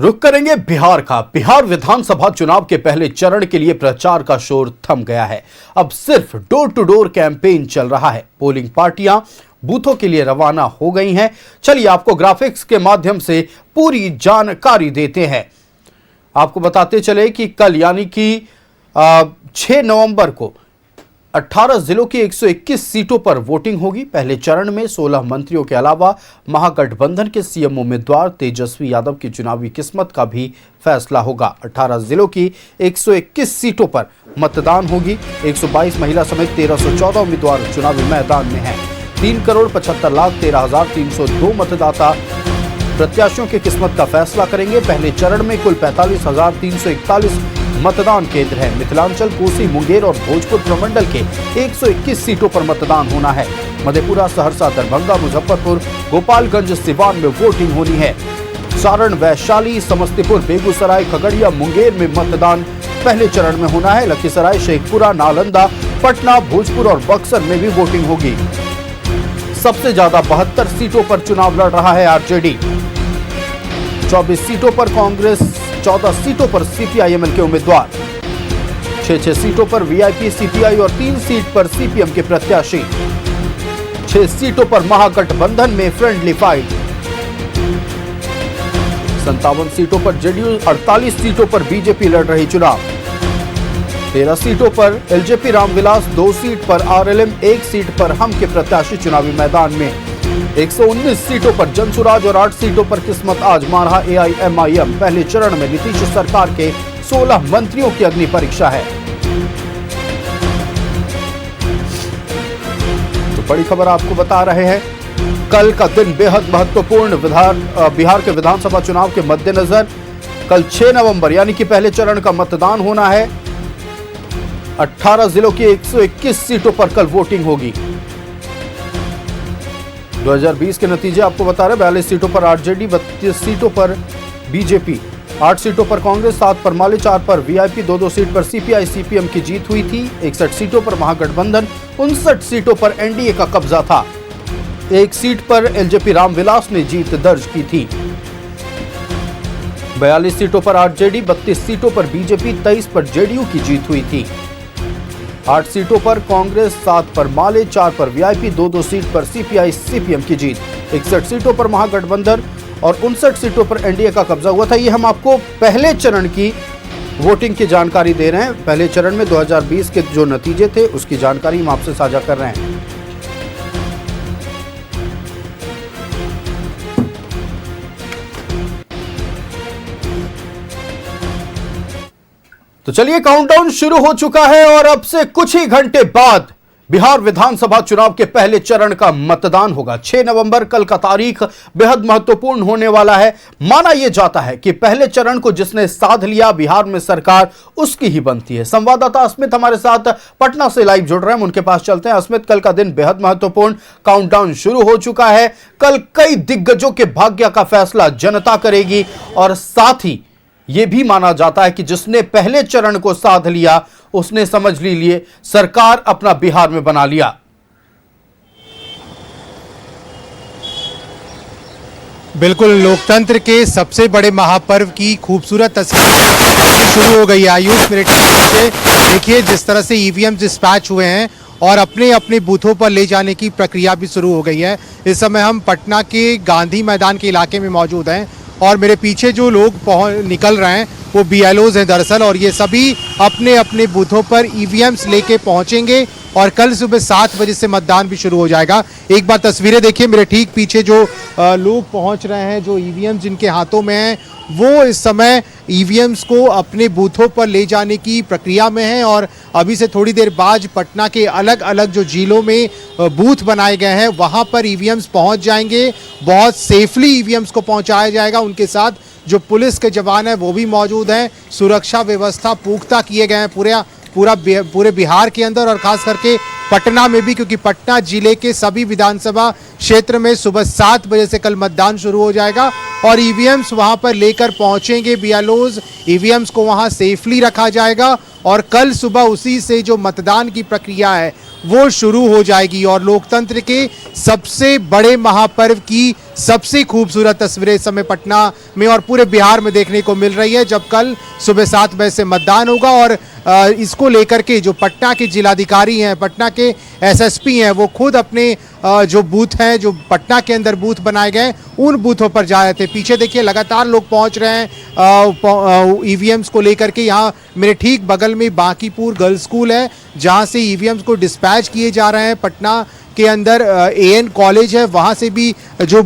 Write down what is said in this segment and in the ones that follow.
रुक करेंगे बिहार का। बिहार विधानसभा चुनाव के पहले चरण के लिए प्रचार का शोर थम गया है। अब सिर्फ डोर टू डोर कैंपेन चल रहा है। पोलिंग पार्टियां बूथों के लिए रवाना हो गई हैं। चलिए आपको ग्राफिक्स के माध्यम से पूरी जानकारी देते हैं। आपको बताते चले कि कल यानी कि 6 नवंबर को 18 जिलों की 121 सीटों पर वोटिंग होगी। पहले चरण में 16 मंत्रियों के अलावा महागठबंधन के सीएम उम्मीदवार तेजस्वी यादव की चुनावी किस्मत का भी फैसला होगा। 18 जिलों की 121 सीटों पर मतदान होगी। 122 महिला समेत 1314 उम्मीदवार चुनावी मैदान में हैं। 3,75,13,302 मतदाता प्रत्याशियों की किस्मत का फैसला करेंगे। पहले चरण में कुल 45,341 मतदान केंद्र है। मिथिलांचल, कोसी, मुंगेर और भोजपुर प्रमंडल के 121 सीटों पर मतदान होना है। मधेपुरा, सहरसा, दरभंगा, मुजफ्फरपुर, गोपालगंज, सिवान में वोटिंग होनी है। सारण, वैशाली, समस्तीपुर, बेगूसराय, खगड़िया, मुंगेर में मतदान पहले चरण में होना है। लखीसराय, शेखपुरा, नालंदा, पटना, भोजपुर और बक्सर में भी वोटिंग होगी। सबसे ज्यादा 72 सीटों पर चुनाव लड़ रहा है आरजेडी। 24 सीटों पर कांग्रेस, 14 सीटों पर सीपीआई-एमएल के उम्मीदवार, 6 सीटों पर वीआईपी, सीपीआई और 3 सीट पर सीपीएम के प्रत्याशी। 6 सीटों पर महागठबंधन में फ्रेंडली फाइट। 57 सीटों पर जेडीयू, 48 सीटों पर बीजेपी लड़ रही चुनाव। 13 सीटों पर एलजेपी रामविलास, 2 सीट पर आरएलएम, 1 सीट पर हम के प्रत्याशी चुनावी मैदान में। 119 सीटों पर जनसुराज और 8 सीटों पर किस्मत आजमा रहा एआईएमआईएम। पहले चरण में नीतीश सरकार के 16 मंत्रियों की अग्नि परीक्षा है। तो बड़ी खबर आपको बता रहे हैं। कल का दिन बेहद महत्वपूर्ण। बिहार के विधानसभा चुनाव के मद्देनजर कल 6 नवंबर यानी कि पहले चरण का मतदान होना है। 18 जिलों की 121 सीटों पर कल वोटिंग होगी। 2020 के नतीजे आपको बता रहे। 42 सीटों पर आरजेडी, 32 सीटों पर बीजेपी, 8 सीटों पर कांग्रेस, 7 पर माले, 4 पर वीआईपी, 2 सीट पर सीपीआई सीपीएम की जीत हुई थी। 61 सीटों पर महागठबंधन, 59 सीटों पर एनडीए का कब्जा था। 1 सीट पर एलजेपी रामविलास ने जीत दर्ज की थी। 42 सीटों पर आरजेडी, 32 सीटों पर बीजेपी, 23 पर जेडीयू की जीत हुई थी। 8 सीटों पर कांग्रेस, 7 पर माले, 4 पर वीआईपी, 2 सीट पर सीपीआई सीपीएम की जीत। 61 सीटों पर महागठबंधन और 59 सीटों पर एनडीए का कब्जा हुआ था। ये हम आपको पहले चरण की वोटिंग की जानकारी दे रहे हैं। पहले चरण में 2020 के जो नतीजे थे उसकी जानकारी हम आपसे साझा कर रहे हैं। तो चलिए काउंटडाउन शुरू हो चुका है और अब से कुछ ही घंटे बाद बिहार विधानसभा चुनाव के पहले चरण का मतदान होगा। 6 नवंबर कल का तारीख बेहद महत्वपूर्ण होने वाला है। माना यह जाता है कि पहले चरण को जिसने साध लिया बिहार में सरकार उसकी ही बनती है। संवाददाता अस्मित हमारे साथ पटना से लाइव जुड़ रहे हैं, उनके पास चलते हैं। अस्मित, कल का दिन बेहद महत्वपूर्ण, काउंटडाउन शुरू हो चुका है। कल कई दिग्गजों के भाग्य का फैसला जनता करेगी और साथ ही यह भी माना जाता है कि जिसने पहले चरण को साध लिया उसने समझ लीजिए सरकार अपना बिहार में बना लिया। बिल्कुल, लोकतंत्र के सबसे बड़े महापर्व की खूबसूरत तस्वीर शुरू हो गई है। आयुष, मेरे पीछे देखिए जिस तरह से ईवीएम डिस्पैच हुए हैं और अपने अपने बूथों पर ले जाने की प्रक्रिया भी शुरू हो गई है। इस समय हम पटना के गांधी मैदान के इलाके में मौजूद हैं और मेरे पीछे जो लोग निकल रहे हैं वो बीएलओज हैं दरअसल, और ये सभी अपने अपने बूथों पर ईवीएम्स लेके पहुंचेंगे और कल सुबह 7 बजे से मतदान भी शुरू हो जाएगा। एक बार तस्वीरें देखिए, मेरे ठीक पीछे जो लोग पहुंच रहे हैं, जो ईवीएम जिनके हाथों में हैं, वो इस समय ईवीएम्स को अपने बूथों पर ले जाने की प्रक्रिया में हैं और अभी से थोड़ी देर बाद पटना के अलग अलग जो जिलों में बूथ बनाए गए हैं वहां पर ईवीएम्स पहुंच जाएंगे। बहुत सेफली ईवीएम्स को पहुंचाया जाएगा। उनके साथ जो पुलिस के जवान हैं वो भी मौजूद हैं। सुरक्षा व्यवस्था पुख्ता किए गए हैं पूरे बिहार के अंदर और खास करके पटना में भी, क्योंकि पटना जिले के सभी विधानसभा क्षेत्र में सुबह 7 बजे से कल मतदान शुरू हो जाएगा और ईवीएम्स वहां पर लेकर पहुंचेंगे बीएलओज। ईवीएम्स को वहां सेफली रखा जाएगा और कल सुबह उसी से जो मतदान की प्रक्रिया है वो शुरू हो जाएगी और लोकतंत्र के सबसे बड़े महापर्व की सबसे खूबसूरत तस्वीरें इस समय पटना में और पूरे बिहार में देखने को मिल रही है, जब कल सुबह 7 बजे से मतदान होगा और इसको लेकर के जो पटना के जिलाधिकारी हैं, पटना के एसएसपी हैं, वो खुद अपने जो बूथ हैं, जो पटना के अंदर बूथ बनाए गए, उन बूथों पर जा रहे थे। पीछे देखिए लगातार लोग पहुंच रहे हैं ईवीएम्स को लेकर के। यहाँ मेरे ठीक बगल में बांकीपुर गर्ल्स स्कूल है, जहां से ईवीएम्स को डिस्पैच किए जा रहे हैं। पटना के अंदर एएन कॉलेज है, वहां से भी जो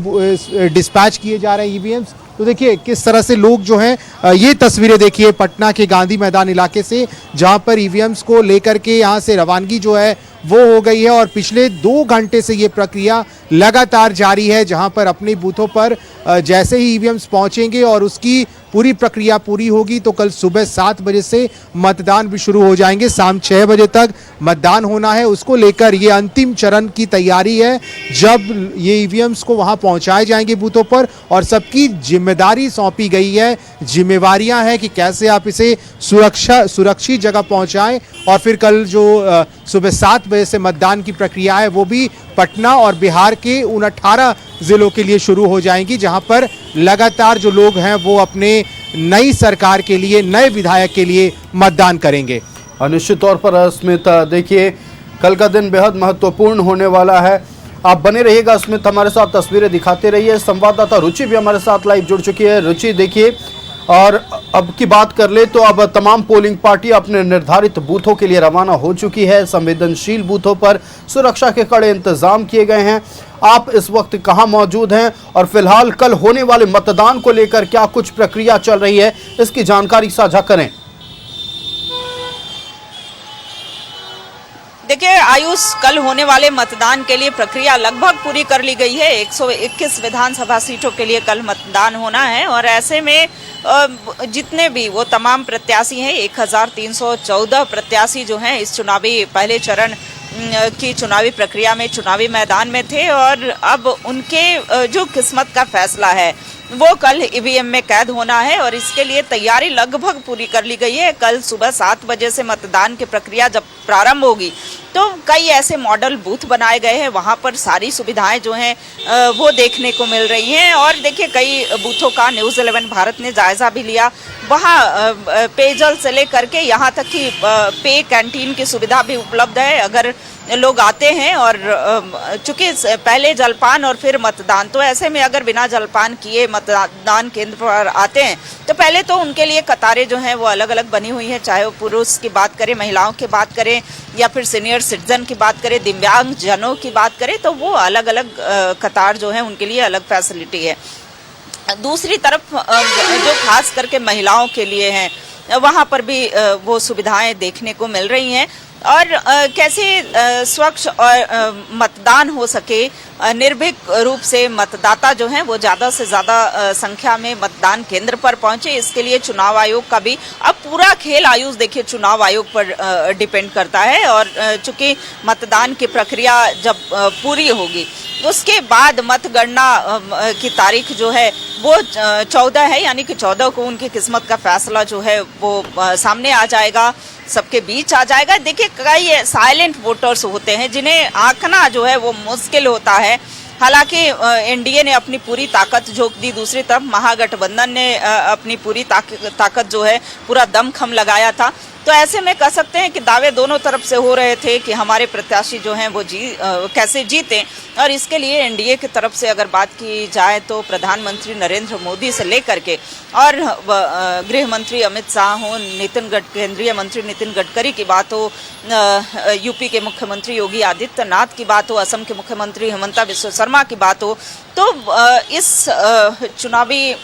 डिस्पैच किए जा रहे हैं ईवीएम्स। तो देखिए किस तरह से लोग जो हैं, ये तस्वीरें देखिए पटना के गांधी मैदान इलाके से, जहां पर ईवीएम्स को लेकर के यहां से रवानगी जो है वो हो गई है और पिछले 2 घंटे से ये प्रक्रिया लगातार जारी है, जहां पर अपने बूथों पर जैसे ही ईवीएम्स पहुंचेंगे और उसकी पूरी प्रक्रिया पूरी होगी तो कल सुबह 7 बजे से मतदान भी शुरू हो जाएंगे। शाम 6 बजे तक मतदान होना है, उसको लेकर ये अंतिम चरण की तैयारी है, जब ये ईवीएम्स को वहां पहुंचाए जाएंगे बूथों पर और सबकी जिम्मेदारी सौंपी गई है, जिम्मेवारियां हैं कि कैसे आप इसे सुरक्षित जगह पहुंचाएं और फिर कल जो सुबह 7 बजे से मतदान की प्रक्रिया है वो भी पटना और बिहार के उन 18 जिलों के लिए शुरू हो जाएंगी, जहां पर लगातार जो लोग हैं वो अपने नई सरकार के लिए, नए विधायक के लिए मतदान करेंगे। निश्चित तौर पर स्मित, देखिए कल का दिन बेहद महत्वपूर्ण होने वाला है। आप बने रहिएगा स्मित, हमारे साथ तस्वीरें दिखाते रहिए। संवाददाता रुचि भी हमारे साथ लाइव जुड़ चुकी है। रुचि देखिए, और अब की बात कर ले तो अब तमाम पोलिंग पार्टी अपने निर्धारित बूथों के लिए रवाना हो चुकी है। संवेदनशील बूथों पर सुरक्षा के कड़े इंतजाम किए गए हैं। आप इस वक्त कहां मौजूद हैं और फिलहाल कल होने वाले मतदान को लेकर क्या कुछ प्रक्रिया चल रही है, इसकी जानकारी साझा करें। देखिए आयुष, कल होने वाले मतदान के लिए प्रक्रिया लगभग पूरी कर ली गई है। 121 विधानसभा सीटों के लिए कल मतदान होना है और ऐसे में जितने भी वो तमाम प्रत्याशी हैं, 1314 प्रत्याशी जो हैं इस चुनावी पहले चरण की चुनावी प्रक्रिया में चुनावी मैदान में थे और अब उनके जो किस्मत का फैसला है वो कल ईवीएम में कैद होना है और इसके लिए तैयारी लगभग पूरी कर ली गई है। कल सुबह 7 बजे से मतदान की प्रक्रिया जब प्रारंभ होगी तो कई ऐसे मॉडल बूथ बनाए गए हैं, वहां पर सारी सुविधाएं जो हैं वो देखने को मिल रही हैं और देखिए कई बूथों का न्यूज़ 11 भारत ने जायजा भी लिया। वहाँ पेयजल से लेकर के यहाँ तक कि पे कैंटीन की सुविधा भी उपलब्ध है अगर लोग आते हैं और चूंकि पहले जलपान और फिर मतदान, तो ऐसे में अगर बिना जलपान किए मतदान केंद्र पर आते हैं तो पहले तो उनके लिए कतारें जो हैं वो अलग अलग बनी हुई हैं, चाहे वो पुरुष की बात करें, महिलाओं की बात करें या फिर सीनियर सिटीजन की बात करें, दिव्यांग जनों की बात करें, तो वो अलग अलग कतार जो है उनके लिए अलग फैसिलिटी है। दूसरी तरफ जो खास करके महिलाओं के लिए हैं वहाँ पर भी वो सुविधाएं देखने को मिल रही हैं और कैसे स्वच्छ और मतदान हो सके, निर्भीक रूप से मतदाता जो हैं वो ज़्यादा से ज़्यादा संख्या में मतदान केंद्र पर पहुंचे, इसके लिए चुनाव आयोग का भी अब पूरा खेल आयुष देखिए चुनाव आयोग पर डिपेंड करता है और चूंकि मतदान की प्रक्रिया जब पूरी होगी उसके बाद मतगणना की तारीख जो है वो 14 है, यानी कि 14 को उनकी किस्मत का फैसला जो है वो सामने आ जाएगा, सबके बीच आ जाएगा। देखिए कई साइलेंट वोटर्स होते हैं जिन्हें आंकना जो है वो मुश्किल होता है। हालांकि एनडीए ने अपनी पूरी ताकत झोंक दी, दूसरी तरफ महागठबंधन ने अपनी पूरी ताकत जो है पूरा दमखम लगाया था, तो ऐसे में कह सकते हैं कि दावे दोनों तरफ से हो रहे थे कि हमारे प्रत्याशी जो हैं वो कैसे जीतें और इसके लिए एनडीए की तरफ से अगर बात की जाए तो प्रधानमंत्री नरेंद्र मोदी से लेकर के और गृह मंत्री अमित शाह हो, केंद्रीय मंत्री नितिन गडकरी की बात हो, यूपी के मुख्यमंत्री योगी आदित्यनाथ की बात हो, असम के मुख्यमंत्री हिमंता बिस्वा शर्मा की बात हो, तो इस चुनावी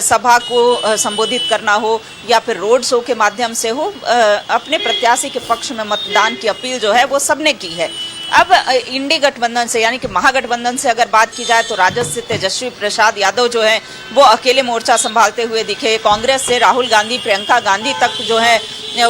सभा को संबोधित करना हो या फिर रोड शो के माध्यम से हो, अपने प्रत्याशी के पक्ष में मतदान की अपील जो है वो सबने की है। अब इंडी गठबंधन से यानी कि महागठबंधन से अगर बात की जाए तो राजद से तेजस्वी प्रसाद यादव जो है वो अकेले मोर्चा संभालते हुए दिखे, कांग्रेस से राहुल गांधी, प्रियंका गांधी तक जो है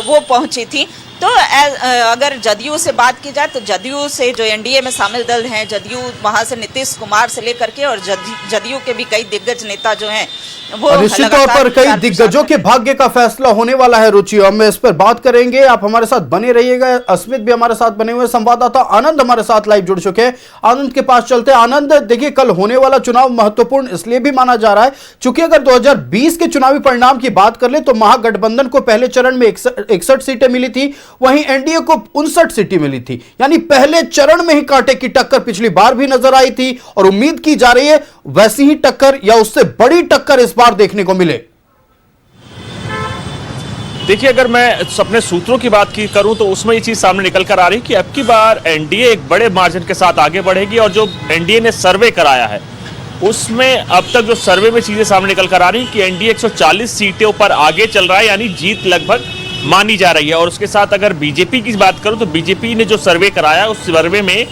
वो पहुंची थी। तो अगर जदयू से बात की जाए तो जदयू से जो एनडीए में शामिल दल हैं, जदयू वहां से नीतीश कुमार से लेकर के और जदयू के भी कई दिग्गज नेता जो हैं वो निश्चित तौर पर कई दिग्गजों के भाग्य का फैसला होने वाला है। रुचि, हम इस पर बात करेंगे, आप हमारे साथ बने रहिएगा। अस्मित भी हमारे साथ बने हुए, संवाददाता आनंद हमारे साथ लाइव जुड़ चुके हैं। आनंद के पास चलते हैं। आनंद, देखिए कल होने वाला चुनाव महत्वपूर्ण इसलिए भी माना जा रहा है क्योंकि अगर 2020 के चुनावी परिणाम की बात कर ले तो महागठबंधन को पहले चरण में 61 सीटें मिली थी, वहीं एनडीए को 59 सीटें मिली थी। यानी पहले चरण में ही कांटे की टक्कर पिछली बार भी नजर आई थी और उम्मीद की जा रही है वैसी ही टक्कर या उससे बड़ी टक्कर इस बार देखने को मिले। देखिए, अगर मैं अपने सूत्रों की बात करूं तो उसमें ये चीज सामने निकल कर आ रही है कि अब की बार एनडीए एक बड़े मार्जिन के साथ आगे बढ़ेगी और जो एनडीए ने सर्वे कराया है उसमें अब तक जो सर्वे में चीजें सामने निकल कर आ रही कि एनडीए 140 सीटों पर आगे चल रहा है, यानी जीत लगभग मानी जा रही है। और उसके साथ अगर बीजेपी की बात करूं तो बीजेपी ने जो सर्वे कराया उस सर्वे में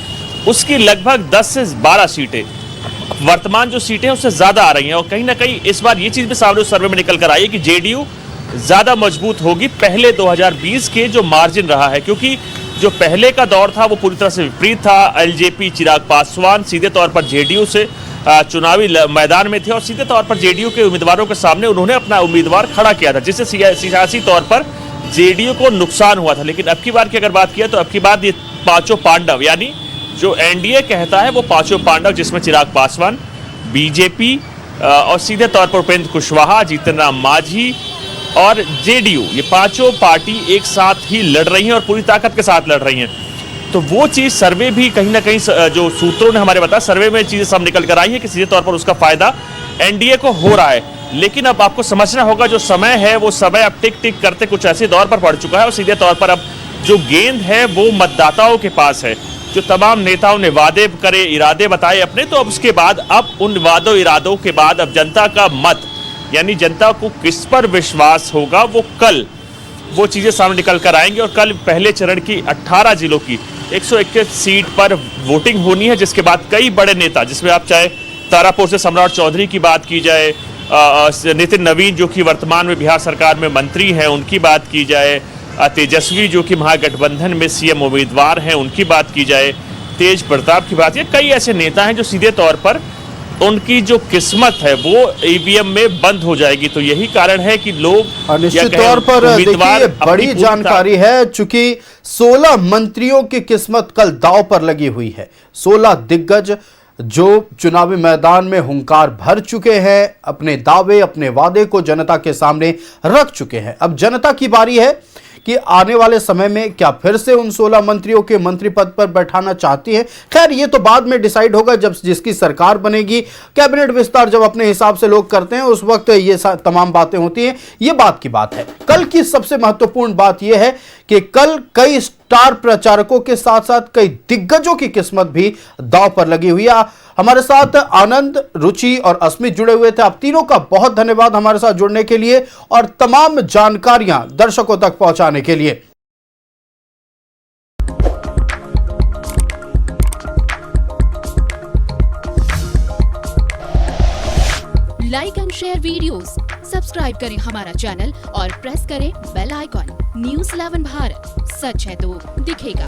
उसकी लगभग 10 से 12 सीटें वर्तमान जो सीटें उससे ज्यादा आ रही हैं। और कहीं ना कहीं इस बार ये चीज भी सामने उस सर्वे में निकल कर आई है कि जेडीयू ज्यादा मजबूत होगी पहले 2020 के जो मार्जिन रहा है, क्योंकि जो पहले का दौर था वो पूरी तरह से विपरीत था। एलजेपी चिराग पासवान सीधे तौर पर जेडीयू से चुनावी मैदान में थे और सीधे तौर पर जेडीयू के उम्मीदवारों के सामने उन्होंने अपना उम्मीदवार खड़ा किया था, जिससे सियासी तौर पर जेडीयू को नुकसान हुआ था। लेकिन अब की बार की अगर बात किया तो अब की बार ये पांचों पांडव, यानी जो एनडीए कहता है वो पांचों पांडव, जिसमें चिराग पासवान, बीजेपी और सीधे तौर पर उपेंद्र कुशवाहा, जीतन राम मांझी और जेडीयू, ये पांचों पार्टी एक साथ ही लड़ रही हैं और पूरी ताकत के साथ लड़ रही हैं। तो वो चीज़ सर्वे भी कहीं ना कहीं जो सूत्रों ने हमारे बताया, सर्वे में चीज़ें सब निकल कर आई है कि सीधे तौर पर उसका फायदा एनडीए को हो रहा है। लेकिन अब आपको समझना होगा जो समय है वो समय अब टिक टिक करते कुछ ऐसे दौर पर पड़ चुका है और सीधे तौर पर अब जो गेंद है वो मतदाताओं के पास है। जो तमाम नेताओं ने वादे करे, इरादे बताए अपने, तो अब उसके बाद अब उन वादों इरादों के बाद अब जनता का मत, यानी जनता को किस पर विश्वास होगा, वो कल वो चीजें सामने निकल कर आएंगे। और कल पहले चरण की 18 जिलों की 121 सीट पर वोटिंग होनी है, जिसके बाद कई बड़े नेता, जिसमें आप चाहे तारापुर से सम्राट चौधरी की बात की जाए, नितिन नवीन जो कि वर्तमान में बिहार सरकार में मंत्री हैं उनकी बात की जाए, तेजस्वी जो कि महागठबंधन में सीएम उम्मीदवार हैं उनकी बात की जाए, तेज प्रताप की बात, ये कई ऐसे नेता हैं जो सीधे तौर पर उनकी जो किस्मत है वो ईवीएम में बंद हो जाएगी। तो यही कारण है कि लोग निश्चित तौर पर देखिए बड़ी जानकारी है, चूंकि 16 मंत्रियों की किस्मत कल दांव पर लगी हुई है। 16 दिग्गज जो चुनावी मैदान में हुंकार भर चुके हैं, अपने दावे अपने वादे को जनता के सामने रख चुके हैं। अब जनता की बारी है कि आने वाले समय में क्या फिर से उन 16 मंत्रियों के मंत्री पद पर बैठाना चाहती है। खैर ये तो बाद में डिसाइड होगा जब जिसकी सरकार बनेगी, कैबिनेट विस्तार जब अपने हिसाब से लोग करते हैं उस वक्त ये तमाम बातें होती हैं। ये बात की बात है। कल की सबसे महत्वपूर्ण बात यह है कि कल कई स्टार प्रचारकों के साथ साथ कई दिग्गजों की किस्मत भी दांव पर लगी हुई है। हमारे साथ आनंद, रुचि और अस्मित जुड़े हुए थे। आप तीनों का बहुत धन्यवाद हमारे साथ जुड़ने के लिए और तमाम जानकारियां दर्शकों तक पहुंचाने के लिए। Like and share videos, subscribe करें हमारा चैनल और प्रेस करें बेल आइकॉन। न्यूज़ 11 भारत, सच है तो दिखेगा।